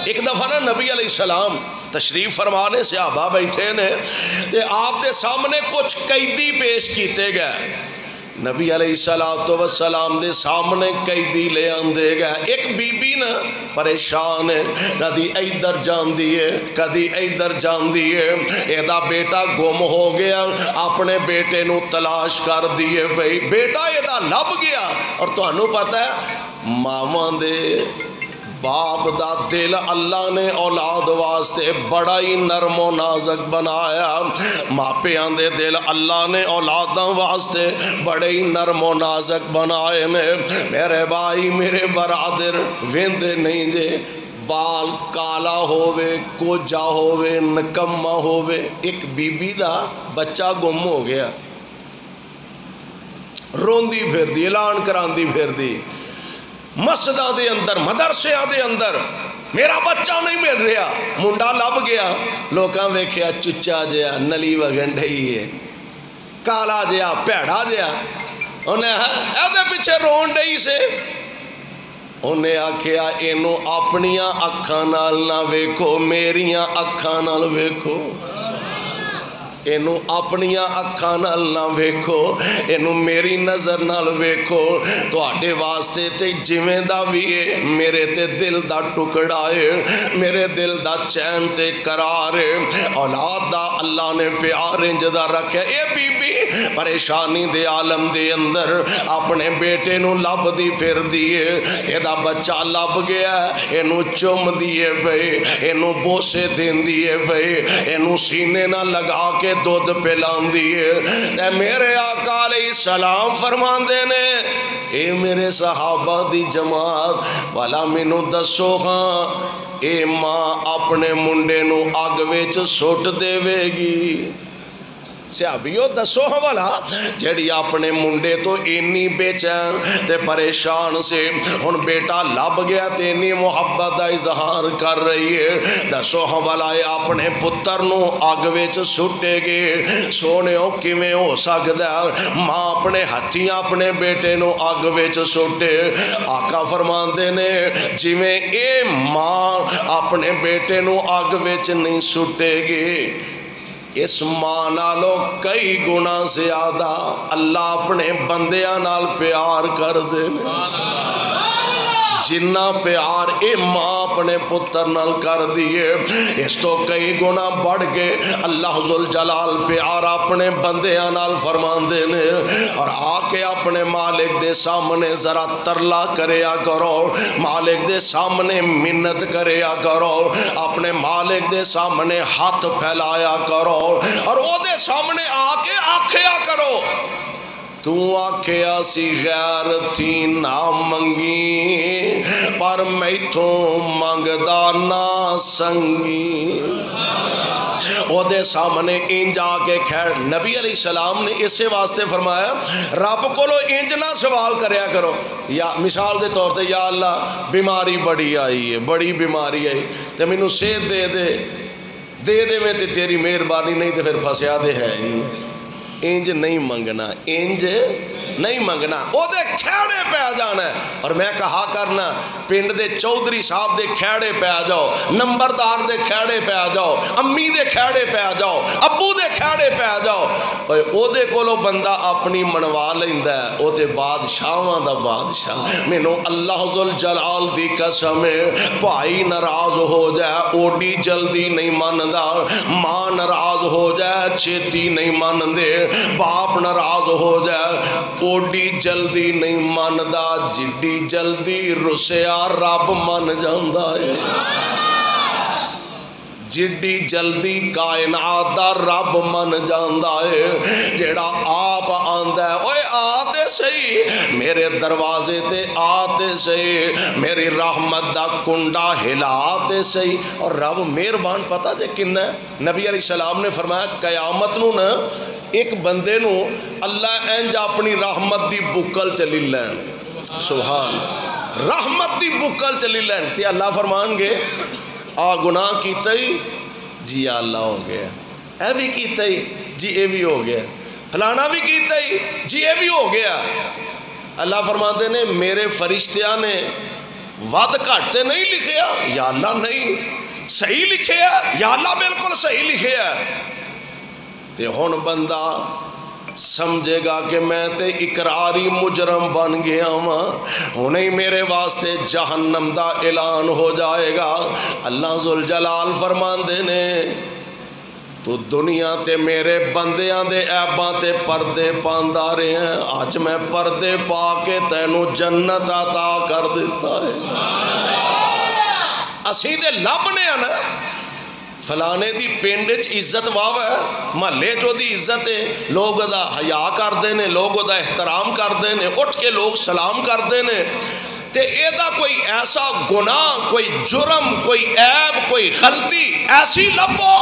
ایک دفعہ نا نبی علیہ السلام تشریف فرمانے صحابہ بیٹھے نے تے آپ دے سامنے کچھ قیدی پیش کیتے گئے. نبی علیہ السلام دے سامنے قیدی لے آندے گئے. ایک بی بی نا پریشان ہے, کدی ادھر جان دیئے کدی ادھر جان دیئے. ایدہ بیٹا گم ہو گیا, اپنے بیٹے نو تلاش کر دیئے بھئی, بیٹا ایدہ لب گیا. اور تو انہوں پتہ ہے ماما دے باپ دا دل اللہ نے اولاد واسطے بڑا ہی نرم و نازک بنایا. ماپیاں دے دل اللہ نے اولاداں واسطے بڑے ہی نرم و نازک بنائے نے. میرے بھائی میرے برادر ویندے نہیں جے, بال کالا ہووے کوجا ہووے نکمہ ہووے. ایک بی بی دا بچہ گم ہو گیا, روندی پھر دی, اعلان کران دی پھر دی مسجدہ دے اندر مدرسیاں دے اندر, میرا بچہ نہیں مل رہا. منڈا لب گیا, لوکاں ویکھیا چچا جیا نلی وگن ڈھئی ہے, کالا جیا پیڑا جیا. انہیں ایدے پیچھے رون ڈھئی سے انہیں آکھیا اینو اپنیاں اکھاں نال نہ ویکھو, میریاں اکھاں نال ویکھو. اینو اپنیاں اکھاں نال نہ ویکھو, اینو میری نظر نال ویکھو. تو آٹے واسطے تے جویں دا بھی ہے, میرے تے دل دا ٹکڑا ہے, میرے دل دا چین تے قرار ہے. اولاد دا اللہ نے پیار انجدہ رکھے. اے بی بی پریشانی دے عالم دے اندر اپنے بیٹے نو لب دی پھر دیئے. اے دا بچہ لب گیا, اینو چم دیئے بھئی, اینو بوسے دین دیئے بھئی, اینو سینے نہ لگا کے دودھ پلان دیئے. اے میرے آقا علیہ السلام فرمان دینے, اے میرے صحابہ دی جماعت والا مینو دسو ہاں, اے ماں اپنے منڈے نو آگ ویچ سوٹ دے وے گی. صحابیو دسو والا جڑی اپنے منڈے تو اینی بے چین تے پریشان سے ہن بیٹا لب گیا تے اینی محبت دا اظہار کر رہی ہے. دسو والا اپنے پتر نو اگ وچ سٹے گے, سونےو کیویں ہو سکدا ماں اپنے ہتھیاں اپنے بیٹے نو اگ وچ سٹے. آقا فرماندے نے جویں اے ماں اپنے بیٹے نو اگ وچ نہیں سٹے گی, اس ماں نالو کئی گنا زیادہ اللہ اپنے بندیاں نال پیار کر دے. جنہ پیار اے ماں اپنے پتر نال کر دیئے, اس تو کئی گنا بڑھ کے اللہ ذوالجلال پیار اپنے بندیاں نال فرمان دینے. اور آکے اپنے مالک دے سامنے ذرا ترلا کریا کرو, مالک دے سامنے منت کریا کرو, اپنے مالک دے سامنے ہاتھ پھیلایا کرو, اور او دے سامنے آکے آکھیا کرو تو آکھیا سی غیر تھی نہ منگی, پر میتھوں منگدا نہ سنگی. او دے سامنے انج آکے خیر. نبی علیہ السلام نے اسے واسطے فرمایا رب کو لو انج نہ سوال کریا کرو. یا مثال دے طور تے یا اللہ بیماری بڑی آئی ہے, بڑی بیماری آئی تے مینوں صحت دے دے میں تے تیری مہربانی نہیں تے پھر پھسیا دے ہے. انج نہیں منگنا, انج نہیں منگنا, او دے کھیڑے پہ آ جانا ہے. اور میں کہا کرنا پنڈ دے چودھری صاحب دے کھیڑے پہ آ جاؤ, نمبردار دے کھیڑے پہ آ جاؤ, امی دے کھیڑے پہ آ جاؤ, ابو دے کھیڑے پہ آ جاؤ. او دے کولو بندہ اپنی منوا لیندا ہے, او دے بادشاہاں دا بادشاہ. مینوں اللہ ذوالجلال دی قسم ہے, بھائی ناراض ہو جائے اوڈی جلدی نہیں مندا, ماں ناراض ہو جائے چھتی نہیں مندے, باپ ناراض ہو جائے اوڈی جلدی نہیں مندا, جڈی جلدی رسیا رب من جاندا ہے. جڈی جلدی کائنات دا رب من جاندا ہے. جیڑا آپ آندا ہے اوے آتے صحیح میرے دروازے تے آتے صحیح, میری رحمت دا کنڈا ہلاتے صحیح. اور رب مہربان پتہ جے کنا ہے. نبی علیہ السلام نے فرمایا قیامت نو نا ایک بندے نو اللہ انج اپنی رحمت دی بکل چلی لین, سبحان رحمت دی بکل چلی لین تے اللہ فرمان گے آ گناہ کیتا ہی جی اللہ ہو گیا, اے بھی کیتا ہی جی اے بھی ہو گیا, فلانا بھی کیتا ہی جی اے بھی ہو گیا. اللہ فرماتے نے میرے فرشتیاں نے ود گھٹ تے نہیں لکھیا یا اللہ نہیں صحیح لکھیا یا اللہ بالکل صحیح لکھیا تے ہن بندہ سمجھے گا کہ میں تے اقراری مجرم بن گیا ہوں ہی میرے واسطے جہنم دا اعلان ہو جائے گا۔ اللہ ذوالجلال فرماندے نے تو دنیا تے میرے بندیاں دے عیباں تے پردے پاندا رہے ہیں، آج میں پردے پا کے تینوں جنت عطا کر دیتا ہے۔ اسی تے لبنے ہیں نا فلانے دی پنڈ وچ عزت واہ ہے، محلے چو دی عزت ہے، لوگ دا حیا کردے نے، لوگ دا احترام کردے نے، اٹھ کے لوگ سلام کردے نے، تے اے دا کوئی ایسا گناہ، کوئی جرم، کوئی عیب، کوئی غلطی ایسی لبو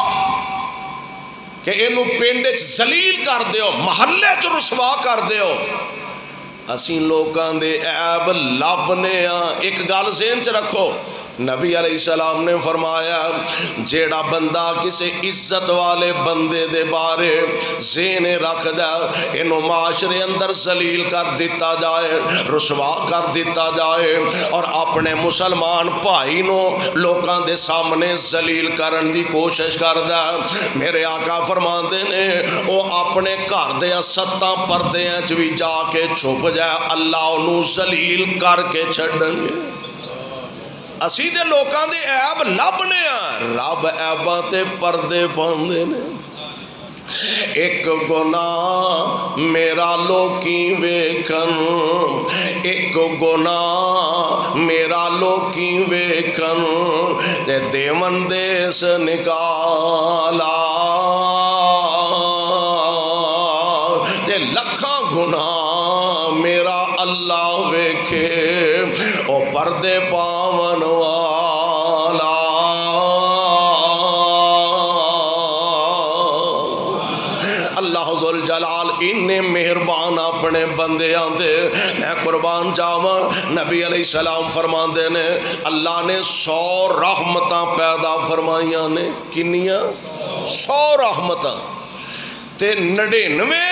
کہ اینو پنڈ وچ ذلیل کر دیو، محلے چ رسوا کر دیو۔ اسی لوکاں دے عیب لبنے ہاں۔ ایک گل ذہن چ رکھو، نبی علیہ السلام نے فرمایا جیڑا بندہ کسی عزت والے بندے دے بارے ذہن رکھ دے انہوں معاشرے اندر ذلیل کر دیتا جائے، رسوا کر دیتا جائے، اور اپنے مسلمان بھائی نو لوکاں دے سامنے ذلیل کرن دی کوشش کر دے، میرے آقا فرماندے نے او اپنے گھر دے ستاں پردیاں چ وی جا کے چھپ جائے، اللہ انہوں ذلیل کر کے چھڈن گے۔ اسی دے لوکاں دے عیب لبنے ہیں، رب عیباں تے پردے پاندے نے۔ ایک گناہ میرا لوکی ویکھن، ایک گناہ میرا لوکی ویکھن، تے دیون دیس نکالا، تے لکھاں گناہ میرا اللہ ویکھے، او پردے پاون والا۔ اللہ ذوالجلال انہیں مہربان اپنے بندے آندے، میں قربان جاواں، نبی علیہ السلام فرماندے نے اللہ نے 100 رحمتاں پیدا فرمائیاں نے، کنیاں 100 رحمتاں، تے 99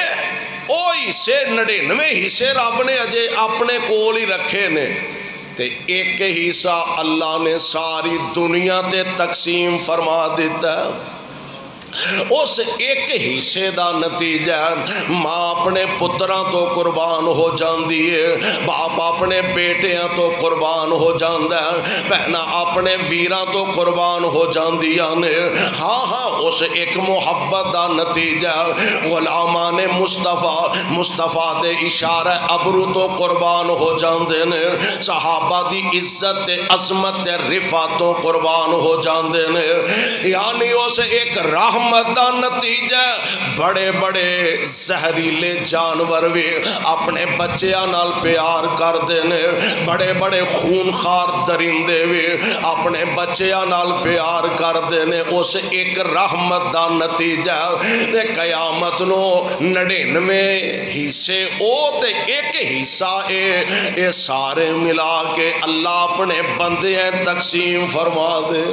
او حصے 99 حصے رب نے اجے اپنے کول ہی رکھے نے، تے ایک حصہ اللہ نے ساری دنیا تے تقسیم فرما دیتا ہے۔ اس ایک حصے دا نتیجہ ماں اپنے پتراں تو قربان ہو جاندی ہے، باپ اپنے بیٹیاں تو قربان ہو جاندا ہے، بہناں اپنے ویراں تو قربان ہو جاندیاں نے۔ ہاں ہاں اس ایک محبت دا نتیجہ غلامان مصطفیٰ دے اشارہ ابرو تو قربان ہو جاندے نے، صحابہ دی عزت تے عظمت تے رفعت تو قربان ہو جاندے نے، یعنی اس ایک رحمت دا نتیجہ بڑے بڑے زہریلے جانور بھی اپنے بچیاں نال پیار کر دینے، بڑے بڑے خونخوار درندے بھی اپنے بچیاں نال پیار کر دینے، اس ایک رحمت دا نتیجہ تے قیامت نو 99 حصے او تے ایک حصہ اے سارے ملا کے اللہ اپنے بندے تقسیم فرما دے۔